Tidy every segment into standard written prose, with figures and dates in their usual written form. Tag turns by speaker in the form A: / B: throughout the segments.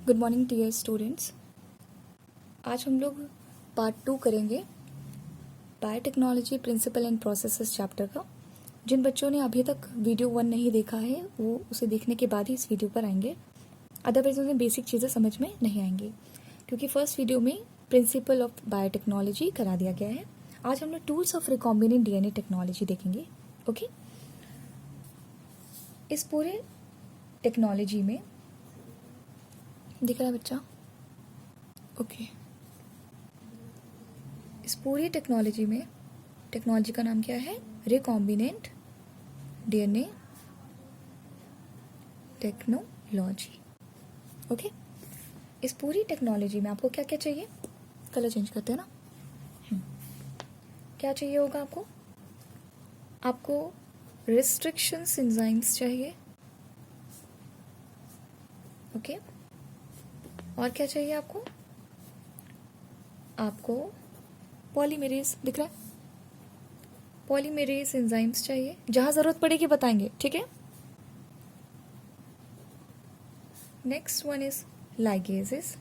A: Good morning dear students. आज हम लोग पार्ट 2 करेंगे biotechnology principle and processes chapter का। जिन बच्चों ने अभी तक वीडियो 1 नहीं देखा है वो उसे देखने के बाद ही इस वीडियो पर आएंगे, अदरवाइज उन्हें बेसिक चीज़ें समझ में नहीं आएंगी, क्योंकि फर्स्ट वीडियो में प्रिंसिपल ऑफ बायोटेक्नोलॉजी करा दिया गया है। आज हम लोग tools of recombinant DNA technology देखेंगे। ओके, इस पूरे टेक्नोलॉजी में दिख रहा है बच्चा? ओके, इस पूरी टेक्नोलॉजी में टेक्नोलॉजी का नाम क्या है? Recombinant DNA technology. ओके, इस पूरी टेक्नोलॉजी में आपको क्या क्या चाहिए? कलर चेंज करते हैं ना। क्या चाहिए होगा आपको? आपको रिस्ट्रिक्शंस एंजाइम्स चाहिए। ओके, और क्या चाहिए आपको? आपको पॉलीमेरेज, दिख रहा है? पॉलीमेरेज एंजाइम्स चाहिए। जहां जरूरत पड़ेगी बताएंगे, ठीक है? Next one is ligases.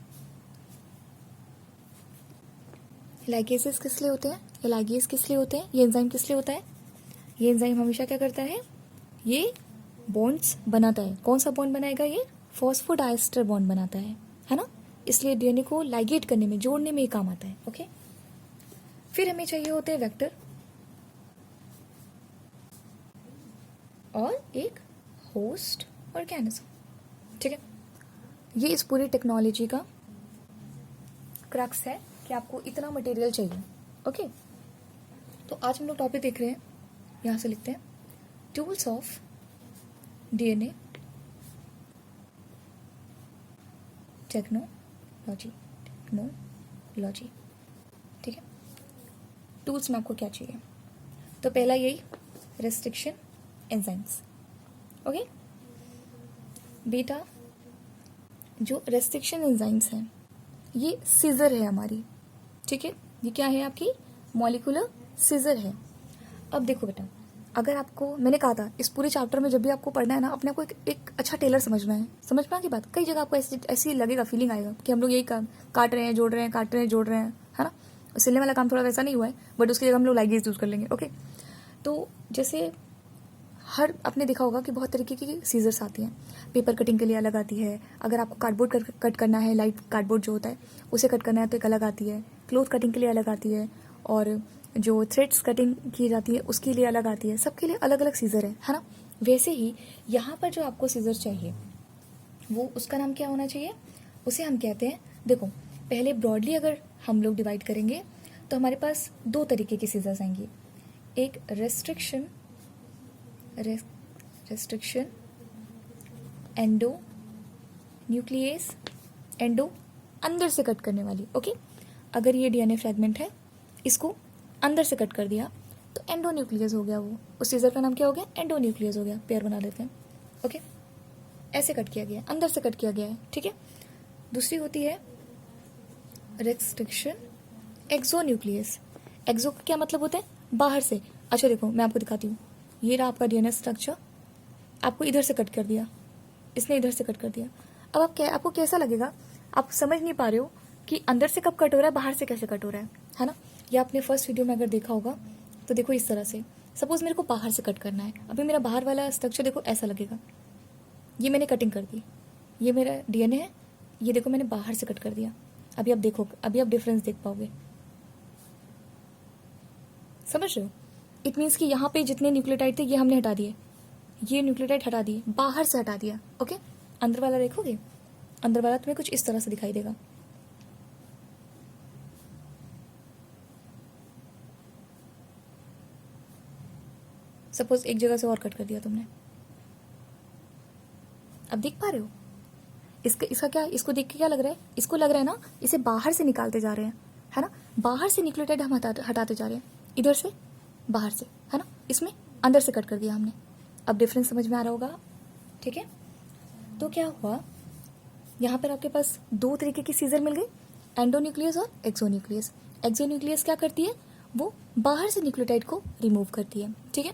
A: Ligases किस लिए होते हैं? या लाइगेज किस लिए होते हैं? ये एंजाइम किस लिए होता है? ये एंजाइम हमेशा क्या करता है? ये बॉन्ड्स बनाता है। कौन सा बॉन्ड बनाएगा? ये फॉस्फोडाइस्टर बॉन्ड बनाता है ना? इसलिए डीएनए को लाइगेट करने में, जोड़ने में काम आता है। ओके, फिर हमें चाहिए होते हैं वेक्टर और एक होस्ट ऑर्गेनिज्म, ठीक है? ये इस पूरी टेक्नोलॉजी का क्रक्स है कि आपको इतना मटेरियल चाहिए। ओके, तो आज हम लोग टॉपिक देख रहे हैं, यहां से लिखते हैं टूल्स ऑफ डीएनए टेक्नोलॉजी। ठीक है, टूल्स में आपको क्या चाहिए? तो पहला यही रेस्ट्रिक्शन एंजाइम्स। ओके बेटा, जो रेस्ट्रिक्शन एंजाइम्स हैं ये सीजर है हमारी, ठीक है? ये क्या है? आपकी मॉलिक्यूलर सीजर है। अब देखो बेटा, अगर आपको, मैंने कहा था इस पूरे चैप्टर में जब भी आपको पढ़ना है ना, अपने आप को एक अच्छा टेलर समझना है। समझ पाए की बात? कई जगह आपको ऐसी लगेगा, फीलिंग आएगा कि हम लोग यही काट रहे हैं, जोड़ रहे हैं, काट रहे हैं, जोड़ रहे हैं, है ना? सिलने वाला काम थोड़ा वैसा नहीं हुआ है, बट उसकी जगह हम लोग लाइगेज यूज कर लेंगे। ओके, तो जैसे हर आपने देखा होगा कि बहुत तरीके की सीजर्स आती हैं। पेपर कटिंग के लिए अलग आती है। अगर आपको कार्डबोर्ड कट करना है, लाइट कार्डबोर्ड जो होता है उसे कट करना है तो एक अलग आती है। क्लोथ कटिंग के लिए अलग आती है, और जो थ्रेड्स कटिंग की जाती है उसके लिए अलग आती है। सबके लिए अलग अलग सीजर है ना? वैसे ही यहाँ पर जो आपको सीजर चाहिए वो, उसका नाम क्या होना चाहिए? उसे हम कहते हैं, देखो पहले ब्रॉडली अगर हम लोग डिवाइड करेंगे तो हमारे पास दो तरीके की सीजर्स आएंगी। एक रेस्ट्रिक्शन एंडो न्यूक्लियस, एंडो अंदर से कट करने वाली। ओके, अगर ये डीएनए फ्रेगमेंट है, इसको अंदर से कट कर दिया तो एंडो न्यूक्लियस हो गया। वो उस सीजर का नाम क्या हो गया? एंडो न्यूक्लियस हो गया। पेयर बना लेते हैं। ओके, ऐसे कट किया गया, अंदर से कट किया गया है, ठीक है? दूसरी होती है रेस्ट्रिक्शन एक्सो न्यूक्लियस। एक्सो का क्या मतलब होता है? बाहर से। अच्छा देखो, मैं आपको दिखाती हूँ। ये रहा आपका डीएनए स्ट्रक्चर, आपको इधर से कट कर दिया, इसने इधर से कट कर दिया। अब आपको कैसा लगेगा? आप समझ नहीं पा रहे हो कि अंदर से कब कट हो रहा है, बाहर से कैसे कट हो रहा है ना? या आपने फर्स्ट वीडियो में अगर देखा होगा तो देखो इस तरह से, सपोज मेरे को बाहर से कट करना है, अभी मेरा बाहर वाला स्ट्रक्चर देखो ऐसा लगेगा। ये मैंने कटिंग कर दी, ये मेरा डीएनए है, ये देखो मैंने बाहर से कट कर दिया। अभी आप देखो, अभी आप डिफरेंस देख पाओगे। समझ रहे हो? इट मीन्स कि यहाँ पे जितने न्यूक्लियोटाइड थे ये हमने हटा दिए, ये न्यूक्लियोटाइड हटा दिए, बाहर से हटा दिया। ओके, अंदर वाला देखोगे, अंदर वाला तुम्हें कुछ इस तरह से दिखाई देगा। सपोज एक जगह से और कट कर दिया तुमने, अब देख पा रहे हो? इसका क्या, इसको देख के क्या लग रहा है? इसको लग रहा है ना इसे बाहर से निकालते जा रहे हैं, है ना? बाहर से न्यूक्लियोटाइड हम हटाते जा रहे हैं, इधर से बाहर से, है ना? इसमें अंदर से कट कर दिया हमने। अब डिफरेंस समझ में आ रहा होगा, ठीक है? तो क्या हुआ, यहाँ पर आपके पास दो तरीके की सीजर मिल गई, एंडोन्यूक्लियस और एक्सोन्यूक्लियस। एक्सोन्यूक्लियस क्या करती है? वो बाहर से न्यूक्लियोटाइड को रिमूव करती है, ठीक है?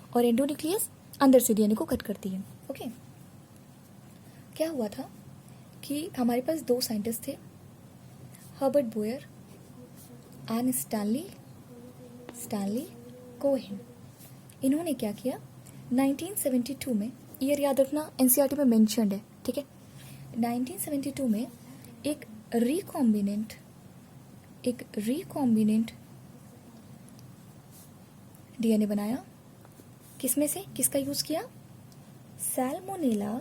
A: और एंडोन्यूक्लियस अंदर से डीएनए को कट करती है। ओके, क्या हुआ था कि हमारे पास दो साइंटिस्ट थे, Herbert Boyer and Stanley Cohen. इन्होंने क्या किया, 1972 में, ईयर याद रखना एनसीईआरटी में मेंशन्ड है, ठीक है। 1972 में एक रिकॉम्बिनेंट डीएनए बनाया। किसमें से, किसका यूज किया, सैल्मोनेला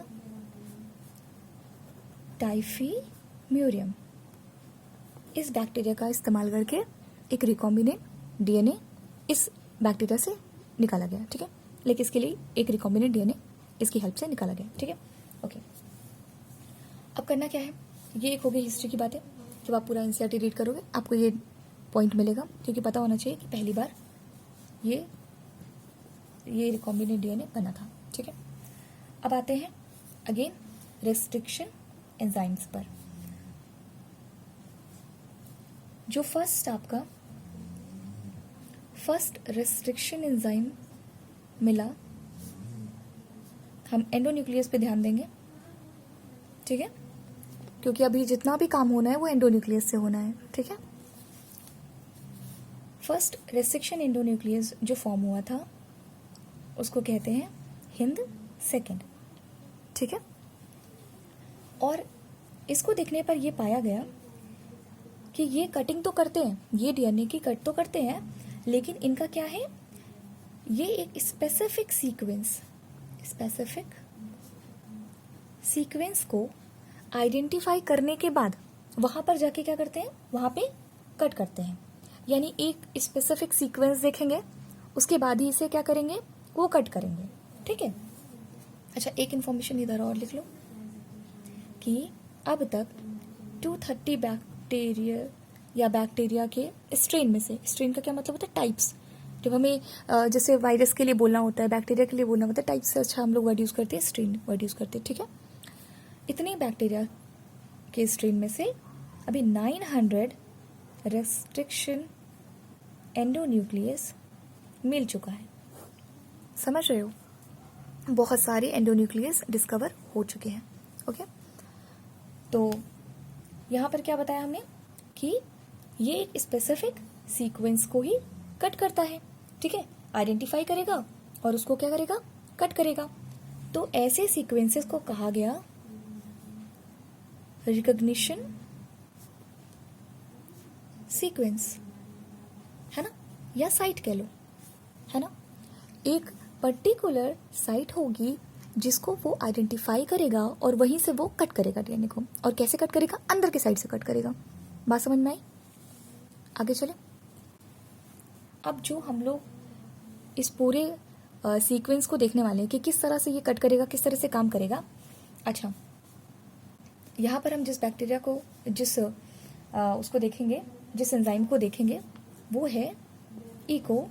A: टाइफीम्यूरियम, इस बैक्टीरिया का इस्तेमाल करके एक रिकॉम्बिनेंट डीएनए इस बैक्टीरिया से निकाला गया, ठीक है। लेकिन इसके लिए एक रिकॉम्बिनेंट डीएनए इसकी हेल्प से निकाला गया, ठीक है। ओके, अब करना क्या है, ये एक हो गई हिस्ट्री की बातें। जब आप पूरा एनसीईआरटी रीड करोगे आपको ये पॉइंट मिलेगा, क्योंकि पता होना चाहिए कि पहली बार ये रिकॉम्बिनेंट डीएनए बना था, ठीक है। अब आते हैं अगेन रेस्ट्रिक्शन एंजाइम्स पर। जो फर्स्ट रेस्ट्रिक्शन एंजाइम मिला, हम एंडोन्यूक्लियस पे ध्यान देंगे, ठीक है, क्योंकि अभी जितना भी काम होना है वो एंडोन्यूक्लियस से होना है, ठीक है। फर्स्ट रेस्ट्रिक्शन एंडोन्यूक्लियस जो फॉर्म हुआ था उसको कहते हैं हिंद सेकेंड, ठीक है। और इसको देखने पर यह पाया गया कि ये कटिंग तो करते हैं, ये डीएनए की कट तो करते हैं, लेकिन इनका क्या है, ये एक स्पेसिफिक सीक्वेंस को आइडेंटिफाई करने के बाद वहां पर जाके क्या करते हैं, वहां पे कट करते हैं। यानी एक स्पेसिफिक सीक्वेंस देखेंगे, उसके बाद ही इसे क्या करेंगे, वो कट करेंगे, ठीक है। अच्छा, एक इंफॉर्मेशन इधर और लिख लो कि अब तक 230 बैक्टीरिया के स्ट्रेन में से, स्ट्रेन का क्या मतलब होता है, टाइप्स। जब हमें जैसे वायरस के लिए बोलना होता है, बैक्टीरिया के लिए बोलना होता है, टाइप से अच्छा हम लोग वर्ड यूज करते हैं, स्ट्रेन वर्ड यूज करते हैं, ठीक है। इतने बैक्टीरिया के स्ट्रेन में से अभी 900 रेस्ट्रिक्शन एंडोन्यूक्लियस मिल चुका है। समझ रहे हो, बहुत सारे एंडोन्यूक्लियस डिस्कवर हो चुके हैं, ओके। तो यहां पर क्या बताया हमने कि ये एक स्पेसिफिक सीक्वेंस को ही कट करता है, ठीक है, आइडेंटिफाई करेगा और उसको क्या करेगा, कट करेगा। तो ऐसे सीक्वेंसेस को कहा गया रिकॉग्निशन सीक्वेंस, है ना, या साइट कह लो, है ना। एक पर्टिकुलर साइट होगी जिसको वो आइडेंटिफाई करेगा और वहीं से वो कट करेगा डीएनए को। और कैसे कट करेगा, अंदर के साइड से कट करेगा। बात समझ में आई, आगे चले। अब जो हम लोग इस पूरे सीक्वेंस को देखने वाले हैं कि किस तरह से ये कट करेगा, किस तरह से काम करेगा। अच्छा, यहाँ पर हम जिस बैक्टीरिया को उसको देखेंगे, जिस एंजाइम को देखेंगे, वो है इको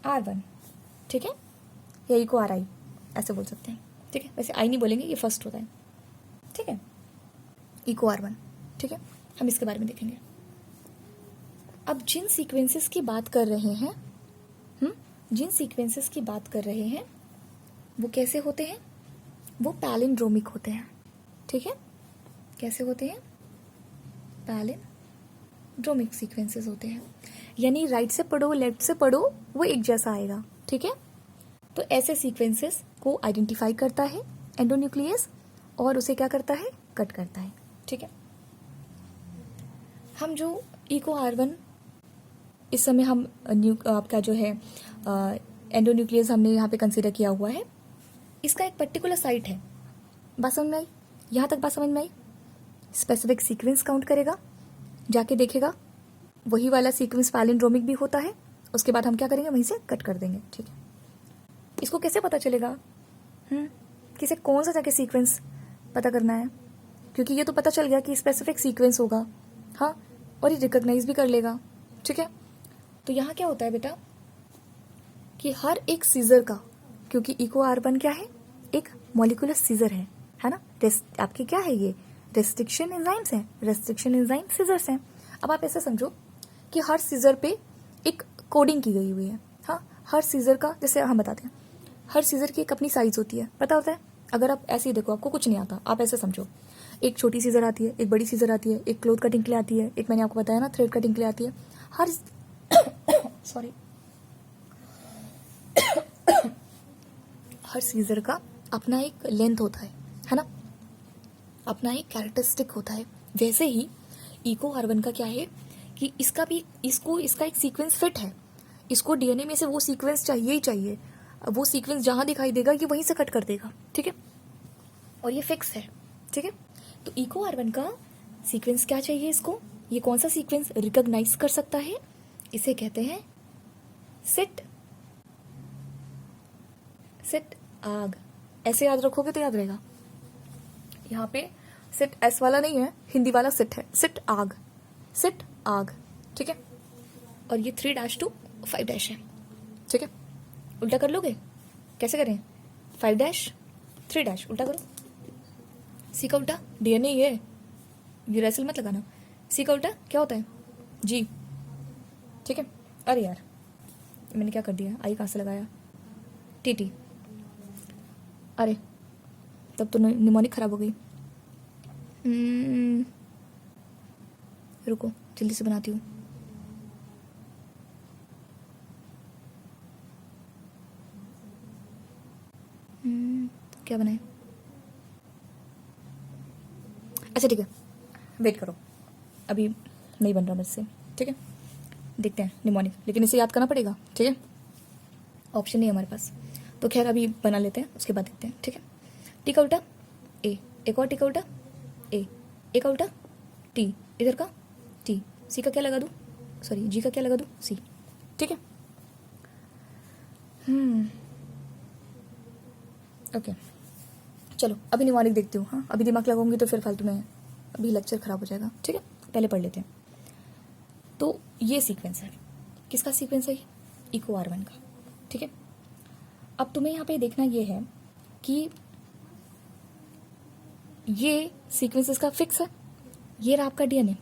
A: R1, ठीक है, या इको RI ऐसे बोल सकते हैं, ठीक है। वैसे आई नहीं बोलेंगे, ये फर्स्ट होता है, ठीक है, इको R1, ठीक है। हम इसके बारे में देखेंगे। अब जिन सीक्वेंसेस की बात कर रहे हैं, वो कैसे होते हैं, वो पैलिंड्रोमिक होते हैं, ठीक है। कैसे होते हैं, पैलिंड्रोमिक सीक्वेंसेस होते हैं, यानी राइट से पढ़ो लेफ्ट से पढ़ो वो एक जैसा आएगा, ठीक है। तो ऐसे सीक्वेंसेस को आइडेंटिफाई करता है एंडोन्यूक्लियस और उसे क्या करता है, कट करता है, ठीक है। हम जो इको R1 इस समय हम आपका जो है एंडोन्यूक्लियस हमने यहाँ पे कंसीडर किया हुआ है, इसका एक पर्टिकुलर साइट है। बात समझ में आई, यहाँ तक बात समझ में आई। स्पेसिफिक सीक्वेंस काउंट करेगा, जाके देखेगा वही वाला सीक्वेंस पैलिंड्रोमिक भी होता है, उसके बाद हम क्या करेंगे, वहीं से कट कर देंगे, ठीक है। इसको कैसे पता चलेगा, किसे कौन सा जाके सीक्वेंस पता करना है, क्योंकि ये तो पता चल गया कि स्पेसिफिक सीक्वेंस होगा, हाँ, और ये रिकॉग्नाइज भी कर लेगा, ठीक है। तो यहाँ क्या होता है बेटा कि हर एक सीजर का, क्योंकि इको R1 क्या है, एक मॉलिक्यूलर सीजर है ना। आपके क्या है, ये रेस्ट्रिक्शन एंजाइम्स हैं, रेस्ट्रिक्शन एंजाइम सीजर्स हैं। अब आप ऐसे समझो कि हर सीजर पे एक कोडिंग की गई हुई है, हाँ। हर सीजर का, जैसे हम बताते हैं, हर सीजर की एक अपनी साइज होती है, पता होता है। अगर आप ऐसे ही देखो, आपको कुछ नहीं आता, आप ऐसे समझो एक छोटी सीजर आती है, एक बड़ी सीजर आती है, एक क्लोथ कटिंग के लिए आती है, एक मैंने आपको बताया ना थ्रेड कटिंग के लिए आती है। हर सॉरी हर सीजर का अपना एक लेंथ होता है ना, अपना एक कैरेक्टरिस्टिक होता है। वैसे ही इको R1 का क्या है कि इसका भी इसका एक सीक्वेंस फिट है। इसको डीएनए में से वो सीक्वेंस चाहिए ही चाहिए। वो सीक्वेंस जहां दिखाई देगा ये वहीं से कट कर देगा, ठीक है, और ये फिक्स है, ठीक है। तो इको R1 का सीक्वेंस क्या चाहिए इसको, ये कौन सा सीक्वेंस रिकॉग्नाइज कर सकता है, इसे कहते हैं सिट आग। ऐसे याद रखोगे तो याद रहेगा। यहाँ पे सिट एस वाला नहीं है, हिंदी वाला सिट है, सिट आग, ठीक है। और ये 3 to 5 है, ठीक है। उल्टा कर लोगे, कैसे करें, 5 3 उल्टा करो। सी का उल्टा डीएनए, ये रेसल मत लगाना। सी का उल्टा क्या होता है, जी, ठीक है। अरे यार मैंने क्या कर दिया, आई कहाँ से लगाया, टीटी। अरे तब तो निमोनिक खराब हो गई। रुको जल्दी से बनाती हूँ। क्या बनाए, अच्छा ठीक है, वेट करो, अभी नहीं बन रहा मुझसे, ठीक है। देखते हैं निमोनिक, लेकिन इसे याद करना पड़ेगा, ठीक है, ऑप्शन नहीं है हमारे पास। तो खैर अभी बना लेते हैं, उसके बाद देखते हैं, ठीक है। टी का उल्टा ए, एक और टी का उल्टा ए, एक का उल्टा टी, इधर का टी, सी का क्या लगा दूँ, सॉरी जी का क्या लगा दूँ, सी, ठीक है। ओके चलो अभी निमोनिक देखती हूँ। हाँ अभी दिमाग लगाऊंगी तो फिर फालतू में अभी लेक्चर खराब हो जाएगा, ठीक है। पहले पढ़ लेते हैं। तो ये सीक्वेंस है, किसका सीक्वेंस है, इको R1 का, ठीक है। अब तुम्हें यहाँ पे देखना ये है कि ये सीक्वेंस इसका फिक्स है, ये रहा आपका डीएनए।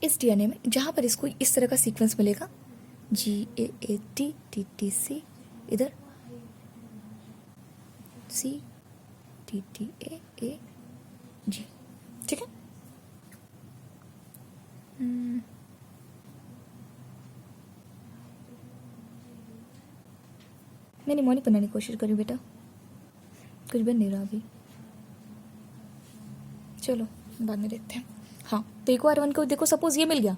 A: इस डीएनए में जहां पर इसको इस तरह का सीक्वेंस मिलेगा, GAAT TTC, इधर CTTAAG, ठीक है। मैं निमोनिक बनाने की कोशिश करी बेटा, कुछ बन नहीं रहा अभी, चलो बाद में देखते हैं। हाँ तो इको R1 को देखो, सपोज ये मिल गया,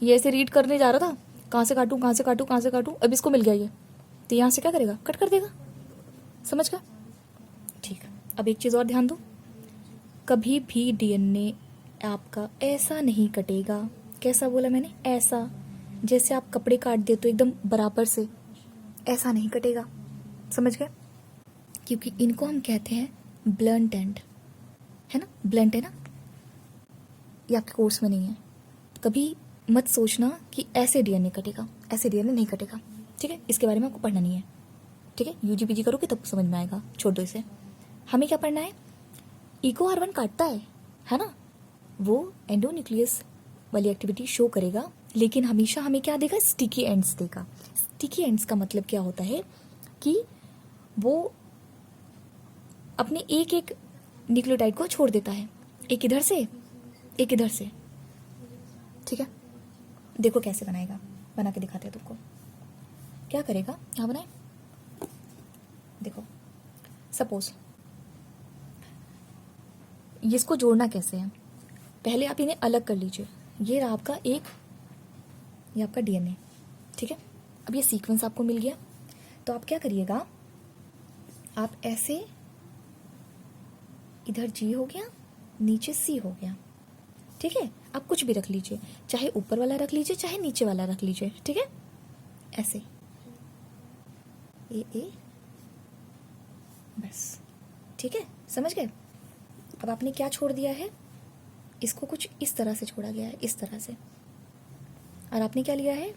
A: ये ऐसे रीड करने जा रहा था, कहाँ से काटूं कहाँ से काटूं कहाँ से काटूं, अब इसको मिल गया ये, तो यहाँ से क्या करेगा, कट कर देगा, समझ गया, ठीक है। अब एक चीज़ और ध्यान दो, कभी भी डीएनए आपका ऐसा नहीं कटेगा, कैसा बोला मैंने, ऐसा, जैसे आप कपड़े काट दे तो एकदम बराबर से, ऐसा नहीं कटेगा, समझ गए, क्योंकि इनको हम कहते हैं ब्लंट एंड, है ना, ब्लंट है ना, ये आपके कोर्स में नहीं है। कभी मत सोचना कि ऐसे डीएनए कटेगा, ऐसे डीएनए नहीं कटेगा, ठीक है। इसके बारे में आपको पढ़ना नहीं है, ठीक है। यूजी पीजी करोगे तब समझ में आएगा, छोड़ दो इसे। हमें क्या पढ़ना है, इको R1 काटता है ना, वो एंडोन्यूक्लियस वाली एक्टिविटी शो करेगा, लेकिन हमेशा हमें क्या देगा, स्टिकी एंड्स देगा। स्टिकी एंड्स का मतलब क्या होता है कि वो अपने एक एक न्यूक्लियोटाइड को छोड़ देता है, एक इधर से एक इधर से, ठीक है। देखो कैसे बनाएगा, बना के दिखाते हैं तुमको, क्या करेगा, यहाँ बनाए, देखो सपोज इसको जोड़ना कैसे है, पहले आप इन्हें अलग कर लीजिए। ये रहा आपका एक, ये आपका डीएनए, ठीक है। अब ये सीक्वेंस आपको मिल गया, तो आप क्या करिएगा, आप ऐसे, इधर जी हो गया, नीचे सी हो गया, ठीक है। आप कुछ भी रख लीजिए, चाहे ऊपर वाला रख लीजिए चाहे नीचे वाला रख लीजिए, ठीक है, ऐसे ए बस, ठीक है, समझ गए। अब आपने क्या छोड़ दिया है, इसको कुछ इस तरह से छोड़ा गया है, इस तरह से, और आपने क्या लिया है,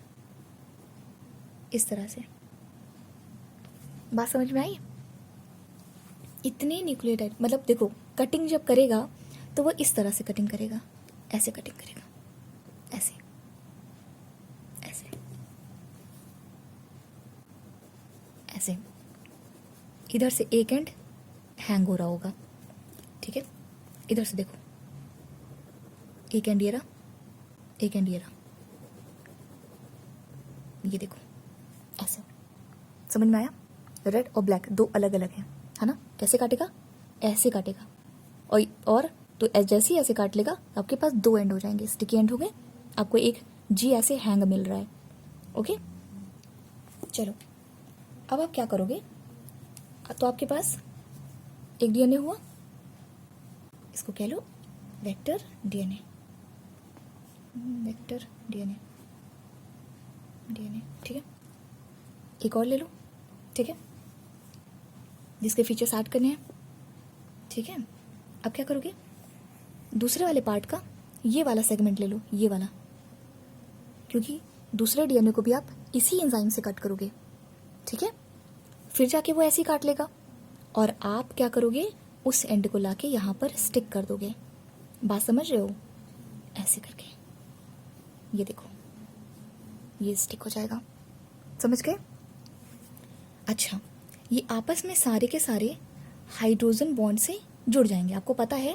A: इस तरह से। बात समझ में आई, इतने न्यूक्लियोटाइड, मतलब देखो कटिंग जब करेगा तो वो इस तरह से कटिंग करेगा, ऐसे कटिंग करेगा, ऐसे ऐसे ऐसे, इधर से एक एंड हैंग हो रहा होगा, ठीक है। इधर से देखो, एक एंड ये रहा, एक एंड ये रहा, ये देखो ऐसे, समझ में आया? रेड और ब्लैक दो अलग अलग हैं, है ना? कैसे काटेगा? ऐसे काटेगा, और तो जैसे ही ऐसे काट लेगा आपके पास दो एंड हो जाएंगे, स्टिकी एंड हो गए, आपको एक जी ऐसे हैंग मिल रहा है। ओके, चलो अब आप क्या करोगे? तो आपके पास एक डीएनए हुआ, इसको कह लो vector DNA, vector DNA, DNA, ठीक है। एक और ले लो, ठीक है, जिसके फीचर्स ऐड करने हैं, ठीक है। अब क्या करोगे? दूसरे वाले पार्ट का ये वाला सेगमेंट ले लो, ये वाला, क्योंकि दूसरे डीएनए को भी आप इसी एंजाइम से कट करोगे, ठीक है। फिर जाके वो ऐसे ही काट लेगा और आप क्या करोगे? उस एंड को लाके यहाँ पर स्टिक कर दोगे। बात समझ रहे हो? ऐसे करके ये देखो, ये स्टिक हो जाएगा, समझ गए? अच्छा, ये आपस में सारे के सारे हाइड्रोजन बॉन्ड से जुड़ जाएंगे। आपको पता है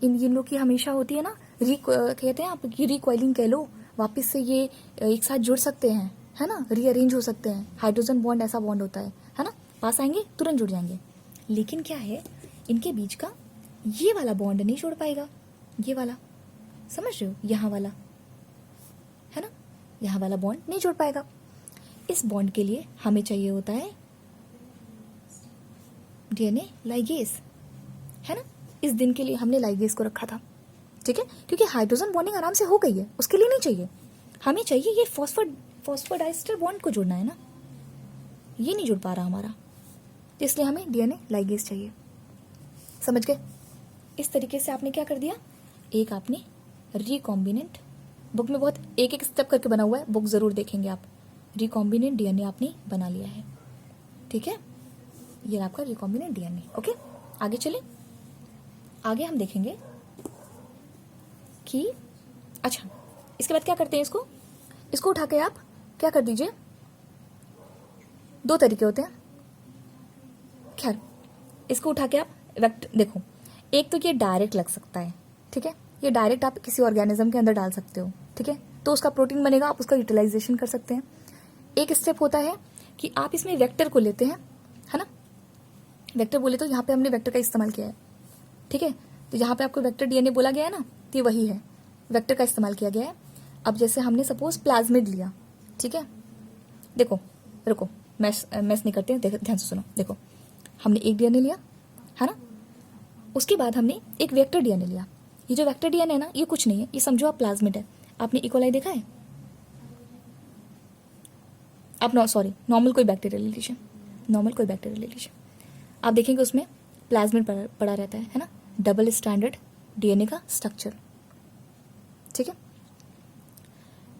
A: इन लोग की हमेशा होती है ना, कहते हैं आप कि रिकॉइलिंग कह लो, वापस से ये एक साथ जुड़ सकते हैं, है ना, रीअरेंज हो सकते हैं। हाइड्रोजन बॉन्ड ऐसा बॉन्ड होता है ना, पास आएंगे तुरंत जुड़ जाएंगे। लेकिन क्या है, इनके बीच का ये वाला बॉन्ड नहीं जुड़ पाएगा, ये वाला, समझ रहे हो? यहाँ वाला, है ना, यहाँ वाला बॉन्ड नहीं जुड़ पाएगा। इस बॉन्ड के लिए हमें चाहिए होता है डीएनए लाइगेज, है ना। इस दिन के लिए हमने लाइगेज को रखा था, ठीक है, क्योंकि हाइड्रोजन बॉन्डिंग आराम से हो गई है, उसके लिए नहीं चाहिए। हमें चाहिए ये फॉस्फोडाइस्टर बॉन्ड को जुड़ना है ना, ये नहीं जुड़ पा रहा हमारा, इसलिए हमें डीएनए लाइगेज चाहिए। समझ गए? इस तरीके से आपने क्या कर दिया, एक आपने रिकॉम्बिनेंट, बुक में बहुत एक एक स्टेप करके बना हुआ है, बुक जरूर देखेंगे आप, रिकॉम्बिनेंट डीएनए आपने बना लिया है, ठीक है। ये आपका रिकॉम्बिनेंट डीएनए। ओके, आगे चले। आगे हम देखेंगे कि अच्छा, इसके बाद क्या करते हैं, इसको उठा के आप क्या कर दीजिए, दो तरीके होते हैं, खैर इसको उठा के आप देखो, एक तो ये डायरेक्ट लग सकता है, ठीक है, ये डायरेक्ट आप किसी ऑर्गेनिज्म के अंदर डाल सकते हो, ठीक है, तो उसका प्रोटीन बनेगा, आप उसका यूटिलाइजेशन कर सकते हैं। एक स्टेप होता है कि आप इसमें वेक्टर को लेते हैं, है ना, वेक्टर बोले तो यहाँ पे हमने वेक्टर का इस्तेमाल किया है, ठीक है, तो यहाँ पे आपको वेक्टर डीएनए बोला गया है ना, तो ये वही है, वेक्टर का इस्तेमाल किया गया है। अब जैसे हमने सपोज प्लाज्मिड लिया, ठीक है, देखो, रुको, मैस नहीं करते हैं, ध्यान से सुनो, देखो, हमने एक डीएनए लिया, है ना, उसके बाद हमने एक वेक्टर डीएनए लिया। ये जो वेक्टर डीएनए है ना, ये कुछ नहीं है, ये समझो आप प्लाज्मिड है। आपने इकोलाई देखा है? आप नॉर्मल कोई बैक्टीरिया ले लीजिए, नॉर्मल कोई बैक्टीरिया ले लीजिए, आप देखेंगे उसमें प्लाज्मिड पड़ा रहता है ना, डबल स्टैंडर्ड डीएनए का स्ट्रक्चर, ठीक है।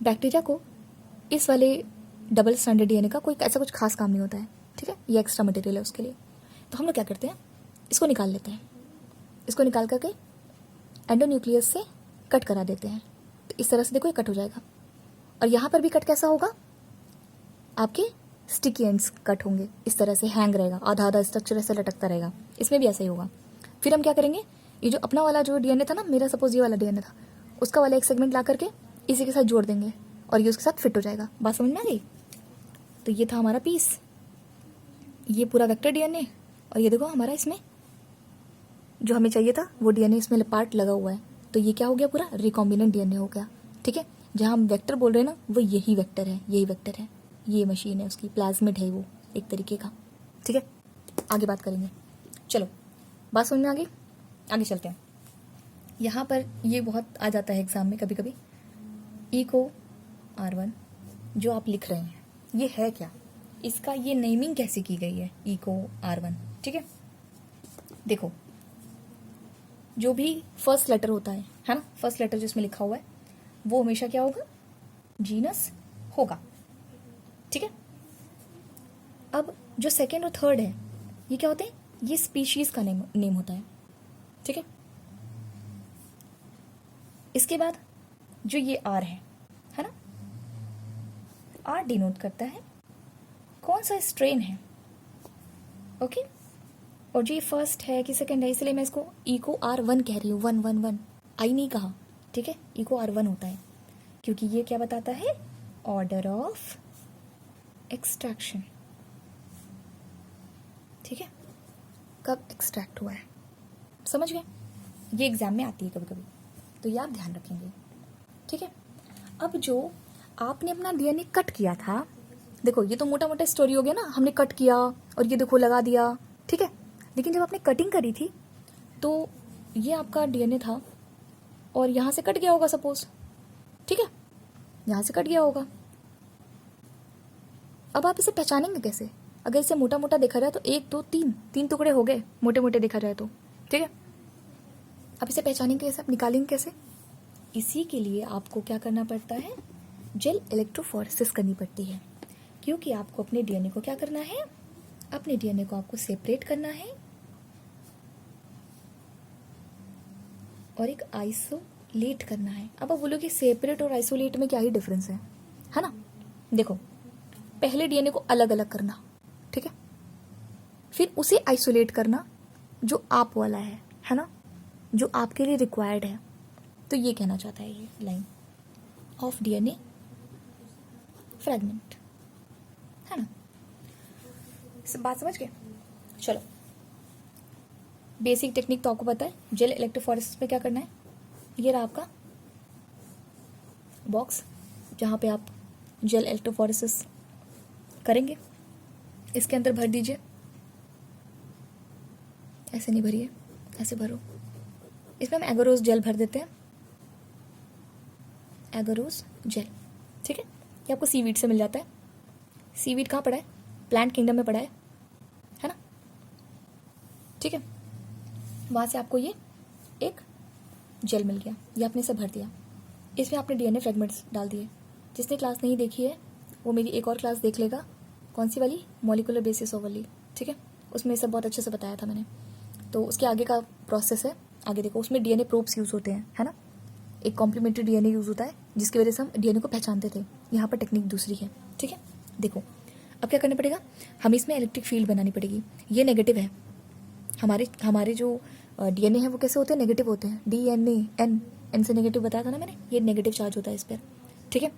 A: बैक्टीरिया को इस वाले डबल स्टैंडर्ड डीएनए का कोई ऐसा कुछ खास काम नहीं होता है, ठीक है, ये एक्स्ट्रा मटेरियल है उसके लिए। तो हम लोग क्या करते हैं, इसको निकाल लेते हैं, इसको निकाल करके एंडोन्यूक्लियस से कट करा देते हैं, तो इस तरह से देखो ये कट हो जाएगा। और यहाँ पर भी कट कैसा होगा, आपके स्टिकी एंड्स कट होंगे, इस तरह से हैंग रहेगा, आधा आधा स्ट्रक्चर ऐसे लटकता रहेगा, इसमें भी ऐसा ही होगा। फिर हम क्या करेंगे, ये जो अपना वाला जो डीएनए था ना, मेरा सपोज ये वाला डीएनए था, उसका वाला एक सेगमेंट ला करके इसी के साथ जोड़ देंगे और ये उसके साथ फिट हो जाएगा। बात समझ में आ गई? तो ये था हमारा पीस, ये पूरा वेक्टर डीएनए, और ये देखो हमारा इसमें जो हमें चाहिए था वो डीएनए इसमें पार्ट लगा हुआ है, तो ये क्या हो गया, पूरा रिकॉम्बिनेंट डीएनए हो गया, ठीक है। जहाँ हम वेक्टर बोल रहे हैं ना, वो यही वेक्टर है, यही वेक्टर है, ये मशीन है उसकी, प्लाज्मिड है वो एक तरीके का, ठीक है। आगे बात करेंगे, चलो बात समझ में आ गई, आगे चलते हैं। यहाँ पर ये बहुत आ जाता है एग्जाम में कभी कभी, इको R1 जो आप लिख रहे हैं ये है क्या, इसका ये नेमिंग कैसे की गई है, इको R1, ठीक है। देखो, जो भी फर्स्ट लेटर होता है ना, फर्स्ट लेटर जिसमें लिखा हुआ है वो हमेशा क्या होगा, जीनस होगा, ठीक है। अब जो सेकेंड और थर्ड है ये क्या होते हैं, ये स्पीशीज का नेम होता है, ठीक है। इसके बाद जो ये आर है ना, आर डिनोट करता है कौन सा स्ट्रेन है, ओके। और जी फर्स्ट है कि सेकंड है, इसलिए मैं इसको ई को R1 कह रही हूँ, 1 1 1, आई नहीं कहा, ठीक है। ई को R1 होता है क्योंकि ये क्या बताता है, ऑर्डर ऑफ एक्सट्रैक्शन, ठीक है, कब एक्सट्रैक्ट हुआ है, समझ गए। ये एग्जाम में आती है कभी कभी, तो ये आप ध्यान रखेंगे, ठीक है। अब जो आपने अपना डीएनए कट किया था, देखो ये तो मोटा मोटा स्टोरी हो गया ना, हमने कट किया और ये देखो लगा दिया, ठीक है। लेकिन जब आपने कटिंग करी थी तो ये आपका डीएनए था और यहाँ से कट गया होगा सपोज, ठीक है, यहाँ से कट गया होगा। अब आप इसे पहचानेंगे कैसे, अगर इसे मोटा मोटा देखा जाए तो 1 2 3 टुकड़े हो गए, मोटे मोटे देखा जाए तो, ठीक है। अब इसे पहचानेंगे कैसे, आप निकालेंगे कैसे, इसी के लिए आपको क्या करना पड़ता है, जेल इलेक्ट्रोफोरेसिस करनी पड़ती है, क्योंकि आपको अपने डीएनए को क्या करना है, अपने डीएनए को आपको सेपरेट करना है और एक आइसोलेट करना है। अब आप बोलोगे सेपरेट और आइसोलेट में क्या ही डिफरेंस है ना। देखो पहले डीएनए को अलग अलग करना, ठीक है, फिर उसे आइसोलेट करना जो आप वाला है ना, जो आपके लिए रिक्वायर्ड है। तो ये कहना चाहता है ये लाइन ऑफ डीएनए फ्रेगमेंट, है ना। सब बात समझ गए। चलो बेसिक टेक्निक तो आपको पता है, जेल इलेक्ट्रोफोरेसिस में क्या करना है, ये रहा आपका बॉक्स जहाँ पे आप जेल इलेक्ट्रोफोरेसिस करेंगे, इसके अंदर भर दीजिए, ऐसे नहीं भरिए, ऐसे भरो। इसमें हम एगरोस जेल भर देते हैं, एगरोस जेल, ठीक है। ये आपको सीवीड से मिल जाता है। सीवीड कहाँ पड़ा है, प्लांट किंगडम में पड़ा है ना, ठीक है। वहाँ से आपको ये एक जेल मिल गया, ये आपने इसे भर दिया, इसमें आपने डीएनए फ्रेगमेंट्स डाल दिए। जिसने क्लास नहीं देखी है वो मेरी एक और क्लास देख लेगा, कौन सी वाली, मॉलिकुलर बेसिस ऑफ वाली, ठीक है, उसमें सब बहुत अच्छे से बताया था मैंने। तो उसके आगे का प्रोसेस है, आगे देखो, उसमें डीएनए प्रोब्स यूज़ होते हैं, है ना, एक कॉम्प्लीमेंट्री डीएनए यूज़ होता है जिसकी वजह से हम डीएनए को पहचानते थे। यहाँ पर टेक्निक दूसरी है, ठीक है। देखो अब क्या करना पड़ेगा, हमें इसमें इलेक्ट्रिक फील्ड बनानी पड़ेगी। ये नेगेटिव है, हमारे जो डीएनए है वो कैसे होते हैं, नेगेटिव होते हैं, डीएनए एन से नेगेटिव बताया था ना मैंने, ये नेगेटिव चार्ज होता है इस पर, ठीक है।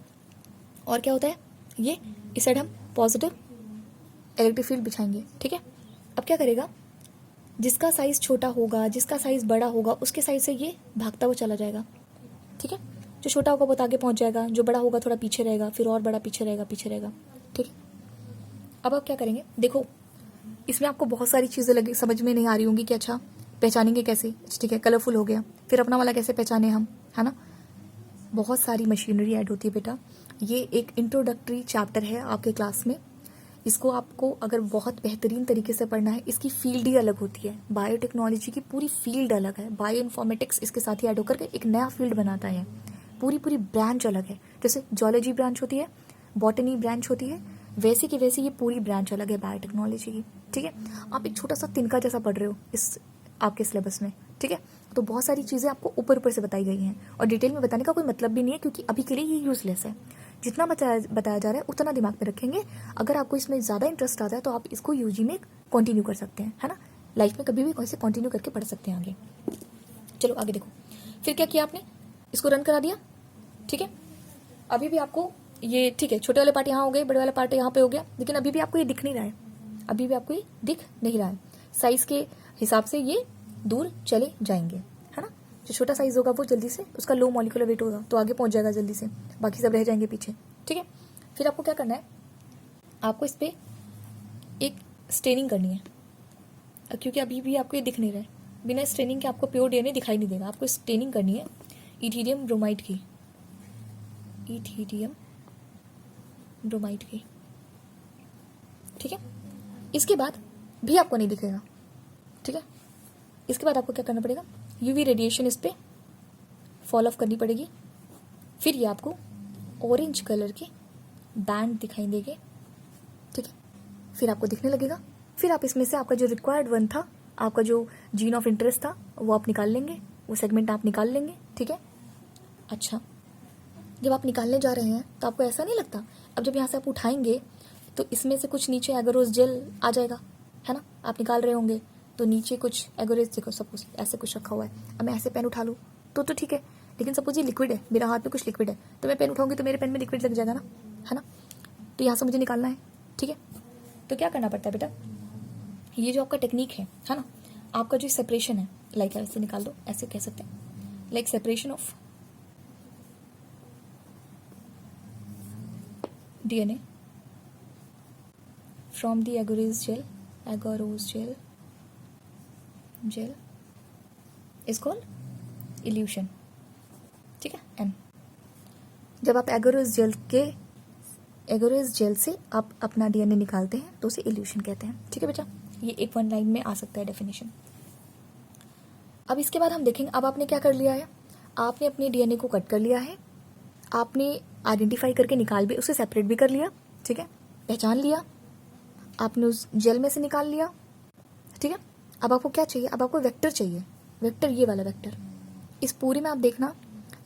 A: और क्या होता है, ये इस साइड हम पॉजिटिव इलेक्ट्रिक फील्ड बिछाएंगे, ठीक है। अब क्या करेगा, जिसका साइज छोटा होगा, जिसका साइज बड़ा होगा, उसके साइज से ये भागता हुआ चला जाएगा, ठीक है। जो छोटा होगा बहुत आगे पहुंच जाएगा, जो बड़ा होगा थोड़ा पीछे रहेगा, फिर और बड़ा पीछे रहेगा, ठीक है। अब आप क्या करेंगे, देखो इसमें आपको बहुत सारी चीज़ें लगी समझ में नहीं आ रही होंगी कि अच्छा पहचानेंगे कैसे, ठीक है, कलरफुल हो गया, फिर अपना वाला कैसे पहचाने हम, है ना। बहुत सारी मशीनरी ऐड होती है बेटा, ये एक इंट्रोडक्टरी चैप्टर है आपके क्लास में। इसको आपको अगर बहुत बेहतरीन तरीके से पढ़ना है, इसकी फील्ड ही अलग होती है, बायोटेक्नोलॉजी की पूरी फील्ड अलग है, बायो इन्फॉर्मेटिक्स इसके साथ ही ऐड होकर के एक नया फील्ड बनाता है, पूरी ब्रांच अलग है। जैसे जूलॉजी ब्रांच होती है, बॉटनी ब्रांच होती है, वैसे की वैसे ये पूरी ब्रांच अलग है बायोटेक्नोलॉजी की, ठीक है। आप एक छोटा सा तिनका जैसा पढ़ रहे हो इस आपके सिलेबस में, ठीक है। तो बहुत सारी चीज़ें आपको ऊपर से बताई गई हैं और डिटेल में बताने का कोई मतलब भी नहीं है, क्योंकि अभी के लिए ये यूजलेस है। जितना बताया जा रहा है उतना दिमाग में रखेंगे। अगर आपको इसमें ज़्यादा इंटरेस्ट आता है तो आप इसको यूजी में कंटिन्यू कर सकते हैं, है ना, लाइफ में कभी भी कैसे कंटिन्यू करके पढ़ सकते हैं आगे। चलो आगे देखो, फिर क्या किया आपने, इसको रन करा दिया, ठीक है। अभी भी आपको ये, ठीक है, छोटे वाले पार्ट यहाँ हो गए, बड़े वाला पार्ट यहाँ पे हो गया, लेकिन अभी भी आपको ये दिख नहीं रहा है, अभी भी आपको ये दिख नहीं रहा है। साइज के हिसाब से ये दूर चले जाएंगे, है ना। जो छोटा साइज होगा वो जल्दी से, उसका लो मॉलिक्यूलर वेट होगा तो आगे पहुंच जाएगा जल्दी से, बाकी सब रह जाएंगे पीछे, ठीक है। फिर आपको क्या करना है, आपको इस पर एक स्टेनिंग करनी है, क्योंकि अभी भी आपको ये दिख नहीं रहा है, बिना स्टेनिंग के आपको प्योर डीएनए दिखाई नहीं देगा। आपको स्टेनिंग करनी है इथीरियम ब्रोमाइड की, इथीरियम ब्रोमाइड की, ठीक है। इसके बाद भी आपको नहीं दिखेगा, ठीक है। इसके बाद आपको क्या करना पड़ेगा, यूवी रेडिएशन इस पर फॉल ऑफ करनी पड़ेगी, फिर ये आपको ऑरेंज कलर के बैंड दिखाई देंगे, ठीक है। फिर आपको दिखने लगेगा, फिर आप इसमें से आपका जो रिक्वायर्ड वन था, आपका जो जीन ऑफ इंटरेस्ट था वो आप निकाल लेंगे, वो सेगमेंट आप निकाल लेंगे, ठीक है। अच्छा, जब आप निकालने जा रहे हैं तो आपको ऐसा नहीं लगता, अब जब यहाँ से आप उठाएंगे तो इसमें से कुछ नीचे एगरोस जेल आ जाएगा, है ना, आप निकाल रहे होंगे तो नीचे कुछ एगोरेज देखो, सपोज ऐसे कुछ रखा हुआ है, अब मैं ऐसे पेन उठा लूँ तो ठीक है, लेकिन सपोज ये लिक्विड है, मेरा हाथ में कुछ लिक्विड है, तो मैं पेन उठाऊंगी तो मेरे पेन में लिक्विड लग जाएगा ना, है ना। तो यहाँ से मुझे निकालना है, ठीक है। तो क्या करना पड़ता है बेटा, ये जो आपका टेक्निक है ना, आपका जो सेपरेशन है, लाइक ऐसे निकाल दो, ऐसे कह सकते हैं, like separation of DNA from the agarose gel is called evolution, ठीक है। एन, जब आप एगोरेज जेल से आप अपना DNA निकालते हैं तो उसे इल्यूशन कहते हैं, ठीक है बेटा। ये एक वन लाइन में आ सकता है डेफिनेशन। अब इसके बाद हम देखेंगे, अब आपने क्या कर लिया है, आपने अपने DNA को कट कर लिया है, आपने आइडेंटिफाई करके निकाल भी, उसे सेपरेट भी कर लिया, ठीक है, पहचान लिया, आपने उस जेल में से निकाल लिया, ठीक है। अब आपको क्या चाहिए, अब आपको वेक्टर चाहिए, वेक्टर, ये वाला वेक्टर। इस पूरे में आप देखना,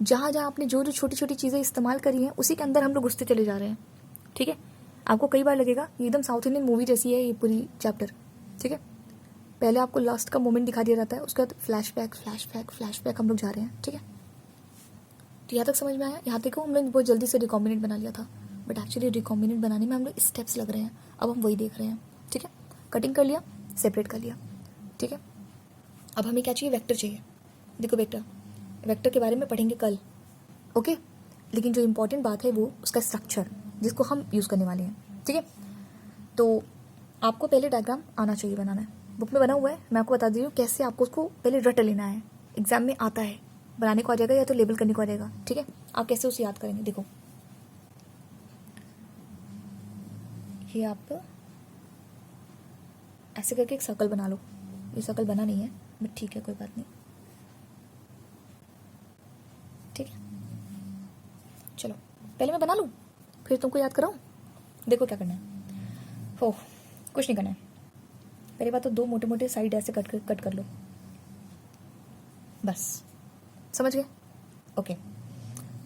A: जहाँ जहाँ आपने जो जो छोटी छोटी चीज़ें इस्तेमाल करी हैं उसी के अंदर हम लोग घुसते चले जा रहे हैं, ठीक है। आपको कई बार लगेगा ये एकदम साउथ इंडियन मूवी जैसी है ये पूरी चैप्टर, ठीक है। पहले आपको लास्ट का मोमेंट दिखा दिया जाता है, उसके बाद फ्लैशबैक हम लोग जा रहे हैं, ठीक है। तो यहाँ तक समझ में आया। यहाँ तक हम लोग बहुत जल्दी से रिकॉम्बिनेंट बना लिया था, बट एक्चुअली रिकॉम्बिनेंट बनाने में हम लोग स्टेप्स लग रहे हैं, अब हम वही देख रहे हैं, ठीक है। कटिंग कर लिया, सेपरेट कर लिया, ठीक है। अब हमें क्या चाहिए, वेक्टर चाहिए। देखो वेक्टर के बारे में पढ़ेंगे कल, ओके। लेकिन जो इम्पोर्टेंट बात है वो उसका स्ट्रक्चर, जिसको हम यूज़ करने वाले हैं, ठीक है। तो आपको पहले डायग्राम आना चाहिए बनाना है, बुक में बना हुआ है, मैं आपको बता दी हूँ कैसे आपको उसको पहले रट लेना है, एग्जाम में आता है, बनाने को आ जाएगा या तो लेबल करने को आ जाएगा, ठीक है। आप कैसे उसे याद करेंगे, देखो ये आप ऐसे करके एक सर्कल बना लो, ये सर्कल बना नहीं है बट ठीक है, कोई बात नहीं, ठीक है। चलो पहले मैं बना लूँ फिर तुमको याद कराऊँ। देखो क्या करना है, हो कुछ नहीं करना है, पहली बात तो दो मोटे मोटे साइड ऐसे कट कर लो, बस समझ गए, ओके।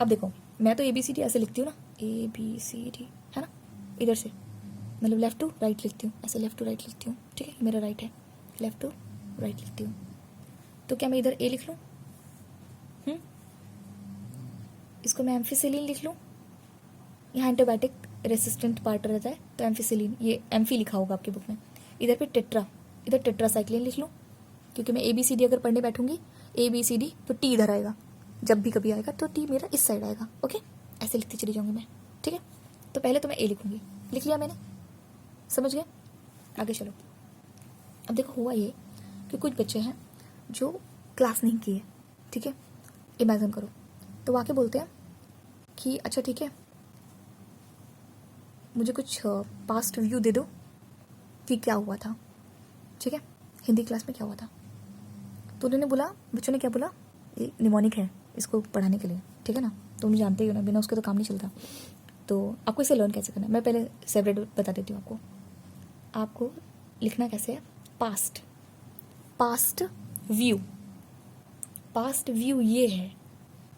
A: अब देखो मैं तो ABCD ऐसे लिखती हूँ ना, ABCD है ना, इधर से मतलब लेफ्ट टू राइट लिखती हूँ, ऐसे लेफ्ट टू राइट लिखती हूँ, ठीक है। मेरा राइट है, लेफ्ट टू राइट लिखती हूँ, तो क्या मैं इधर A लिख लूँ, इसको मैं एम्फिसिलिन लिख लूँ, यहाँ एंटीबायोटिक रेसिस्टेंट पार्ट रहता है तो एम्फिसिलिन, ये एम्फी लिखा होगा आपकी बुक में। इधर पे टेट्रा, इधर टेट्रासाइक्लिन लिख लूँ, क्योंकि मैं ABCD अगर पढ़ने बैठूंगी ABCD तो T इधर आएगा, जब भी कभी आएगा तो T मेरा इस साइड आएगा, ओके। ऐसे लिखती चली जाऊंगी मैं, ठीक है। तो पहले तो मैं A लिखूंगी, लिख लिया मैंने, समझ गए, आगे चलो। अब देखो हुआ ये कि कुछ बच्चे हैं जो क्लास नहीं किए, ठीक है, इमेजिन करो, तो आके बोलते हैं कि अच्छा ठीक है मुझे कुछ पास्ट व्यू दे दो कि क्या हुआ था, ठीक है, हिंदी क्लास में क्या हुआ था। तो उन्होंने बोला, बच्चों ने क्या बोला, ये निमोनिक है इसको पढ़ाने के लिए, ठीक है ना, तो उन्हें जानते ही हो ना, बिना उसके तो काम नहीं चलता। तो आपको इसे लर्न कैसे करना है, मैं पहले सेपरेट बता देती हूँ आपको लिखना कैसे है, पास्ट व्यू ये है,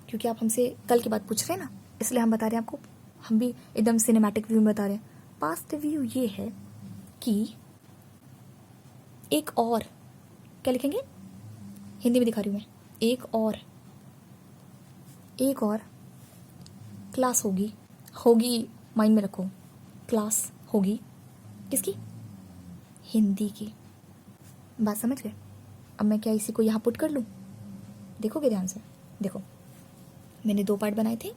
A: क्योंकि आप हमसे कल की बात पूछ रहे हैं ना, इसलिए हम बता रहे हैं आपको, हम भी एकदम सिनेमैटिक व्यू में बता रहे हैं। पास्ट व्यू ये है कि एक और, क्या लिखेंगे, हिंदी में दिखा रही हूँ मैं, एक और क्लास होगी माइंड में रखो, क्लास होगी किसकी, हिंदी की, बात समझ गए। अब मैं क्या इसी को यहाँ पुट कर लूँ, देखोगे ध्यान से, देखो मैंने दो पार्ट बनाए थे,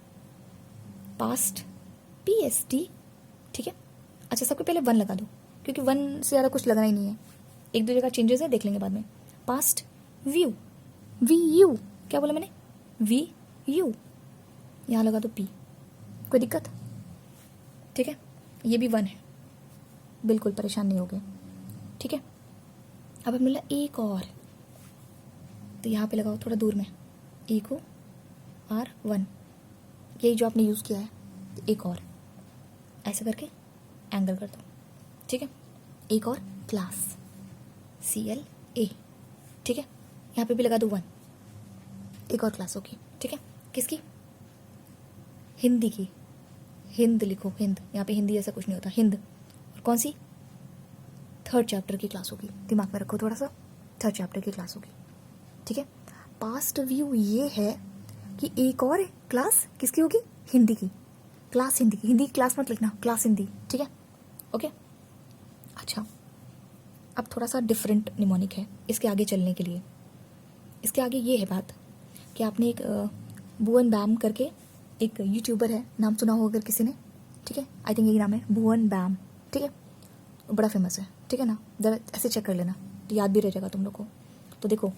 A: पास्ट PST, ठीक है। अच्छा सबके पहले 1 लगा दो, क्योंकि 1 से ज़्यादा कुछ लगना ही नहीं है, एक दो जगह चेंजेस है, देख लेंगे बाद में। पास्ट व्यू, VU, क्या बोला मैंने, VU, यहाँ लगा दो P, कोई दिक्कत, ठीक है। ये भी 1 है, बिल्कुल परेशान नहीं हो गए, ठीक है। अब मिला एक और, तो यहाँ पे लगाओ थोड़ा दूर में, E को R1, यही जो आपने यूज़ किया है, एक और ऐसे करके एंगल कर दो, ठीक है। एक और क्लास CLA, ठीक है, यहाँ पे भी लगा दो 1, एक और क्लास होगी, ठीक है, किसकी, हिंदी की, हिंद लिखो, हिंद, यहाँ पे हिंदी ऐसा कुछ नहीं होता, हिंद, और कौन सी, 3rd चैप्टर की क्लास होगी, दिमाग में रखो थोड़ा सा, थर्ड चैप्टर की क्लास होगी, ठीक है। पास्ट व्यू ये है कि एक और क्लास किसकी होगी, हिंदी की क्लास, हिंदी की, हिंदी क्लास मत लिखना, क्लास हिंदी, ठीक है, ओके। अच्छा, अब थोड़ा सा डिफरेंट निमोनिक है इसके आगे चलने के लिए। इसके आगे ये है बात कि आपने एक भुवन बैम करके एक यूट्यूबर है, नाम सुना हो अगर किसी ने, ठीक है, आई थिंक यही नाम है, भुवन बैम, ठीक है, बड़ा फेमस है, ठीक है ना, जरा ऐसे चेक कर लेना तो याद भी रह जाएगा तुम लोग को। तो देखो,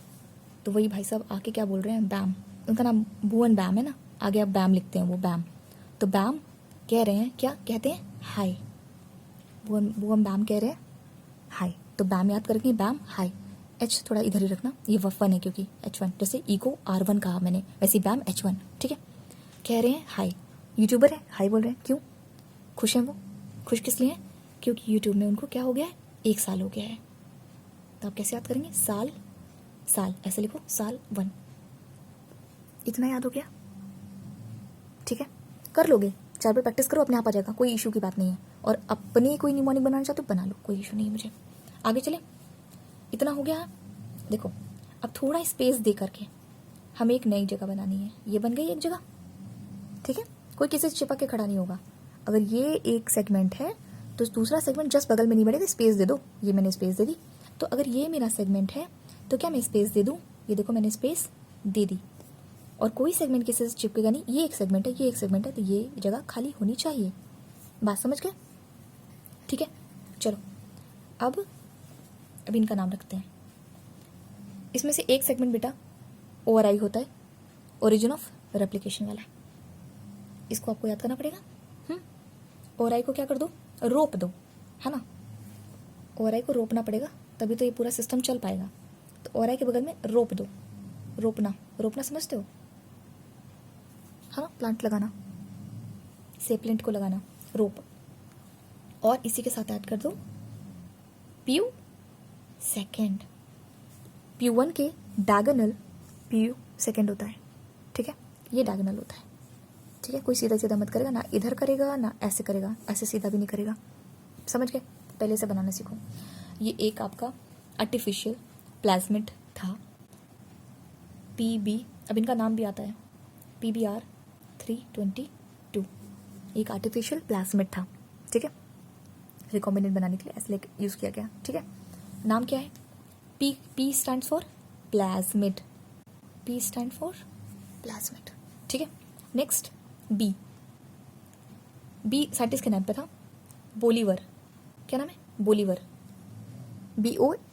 A: तो वही भाई साहब आके क्या बोल रहे हैं, बैम, उनका नाम भुवन बैम है ना, आगे आप बैम लिखते हैं, वो बैम, तो बैम कह रहे हैं, क्या कहते हैं, हाय, भुवन बैम कह रहे हैं हाय, तो बैम याद करेंगे, बैम हाय, एच थोड़ा इधर ही रखना, ये F1 है क्योंकि H1, जैसे ईगो R1 कहा मैंने, वैसे बैम H1, ठीक है। कह रहे हैं हाय, यूट्यूबर है, हाय बोल रहे हैं, क्यों, खुश हैं वो, खुश किस लिए हैं, क्योंकि यूट्यूब में उनको क्या हो गया है, 1 साल हो गया है। तो आप कैसे याद करेंगे, साल, साल ऐसे लिखो, साल 1, इतना याद हो गया, ठीक है, कर लोगे, 4 बार प्रैक्टिस करो, अपने आप आ जाएगा, कोई इशू की बात नहीं है। और अपनी कोई निमोनिक बनाना चाहते हो बना लो, कोई इशू नहीं है मुझे। आगे चले, इतना हो गया। देखो, अब थोड़ा स्पेस दे करके हमें एक नई जगह बनानी है, ये बन गई एक जगह, ठीक है, कोई किसी से चिपक के खड़ा नहीं होगा। अगर ये एक सेगमेंट है तो दूसरा सेगमेंट जस्ट बगल में नहीं बढ़ेगा, स्पेस दे दो, ये मैंने स्पेस दे दी। तो अगर ये मेरा सेगमेंट है तो क्या मैं स्पेस दे दूँ, ये देखो मैंने स्पेस दे दी, और कोई सेगमेंट किसी से चिपकेगा नहीं, ये एक सेगमेंट है, ये एक सेगमेंट है, तो ये जगह खाली होनी चाहिए। बात समझ गए, ठीक है। चलो अब इनका नाम रखते हैं। इसमें से एक सेगमेंट बेटा ORI होता है, ओरिजिन ऑफ रेप्लिकेशन वाला, इसको आपको याद करना पड़ेगा। ORI को क्या कर दो, रोप दो, है ना, ORI को रोपना पड़ेगा, तभी तो ये पूरा सिस्टम चल पाएगा। तो ORI के बगल में रोप दो, रोपना, रोपना समझते हो, है ना, प्लांट लगाना, सेपलेंट को लगाना, रोप। और इसी के साथ ऐड कर दो PU सेकेंड, PU1 के डायगोनल PU सेकेंड होता है, ठीक है, ये डायगोनल होता है, ठीक है। कोई सीधा सीधा मत करेगा, ना इधर करेगा ना ऐसे करेगा, ऐसे सीधा भी नहीं करेगा, समझ गए, पहले से बनाना सीखो। ये एक आपका आर्टिफिशियल प्लाज्मिड था, PB, अब इनका नाम भी आता है, PBR 322, एक आर्टिफिशियल प्लाज्मिड था, ठीक है, रिकॉम्बिनेंट बनाने के लिए ऐसे यूज़ किया गया, ठीक है। नाम क्या है, P stand for plasmid, P stand for plasmid, ठीक है। नेक्स्ट B साइंटिस्ट के नाम पे था, बोलीवर, क्या नाम है, बोलीवर, BOLIVER,